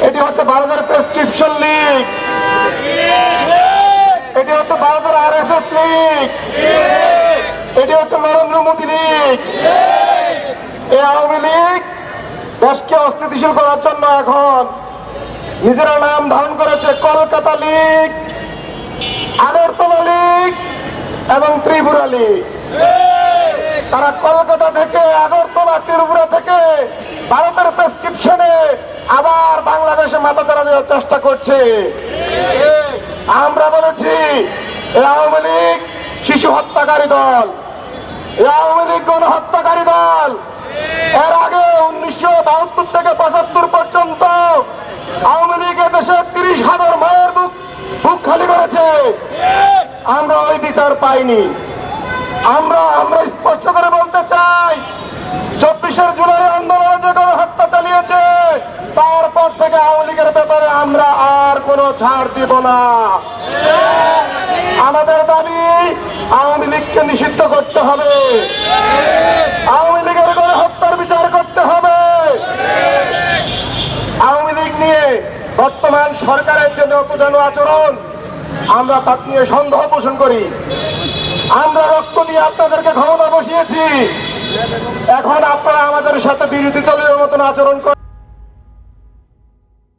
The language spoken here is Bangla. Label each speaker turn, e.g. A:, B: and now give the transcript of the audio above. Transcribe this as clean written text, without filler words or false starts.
A: এটি হচ্ছে ভারতের প্রেসক্রিপশন লীগ, এটি হচ্ছে ভারতের RSS লীগ, এটি হচ্ছে নরেন্দ্র মোদী লীগ। এই আওয়ামী লীগ দেশকে অস্থিতিশীল করার জন্য এখন নিজেরা নাম ধারণ করেছে কলকাতা লীগ, আগরতলা লীগ এবং ত্রিপুরা লীগ। তারা কলকাতা থেকে, আগরতলা, ত্রিপুরা থেকে ভারতের প্রেসক্রিপশনে আবার বাংলাদেশে মাথাচাড়া দেওয়ার চেষ্টা করছে। আমরা বলেছি এই আওয়ামী লীগ শিশু হত্যাকারী দল, এই আওয়ামী লীগ গণহত্যাকারী দল। এর আগে 1972 থেকে 75 পর্যন্ত আওয়ামী লীগ দেশে 30,000 মায়ের বুক খালি করেছে। আমরা ওই বিচার পাইনি। আমরা স্পষ্ট করে বলতে চাই, 24 জুলাই আন্দোলনে যে গণহত্যা চালিয়েছে তারপর থেকে আওয়ামী লীগের ব্যাপারে আমরা আর কোনো ছাড় দিব না। আমাদের দাবি আওয়ামী লীগকে নিষিদ্ধ করতে হবে, আওয়ামী লীগের গণহত্যার বিচার করতে হবে। আওয়ামী লীগ নিয়ে বর্তমান সরকারের যে নতজানু আচরণ, আমরা তার নিয়ে সন্দেহ পোষণ করি। আমরা রক্ত দিয়ে আপনাদেরকে ক্ষমতা বসিয়েছি, এখন আপনারা আমাদের সাথে বিরোধী দলীয় মতন আচরণ করেন।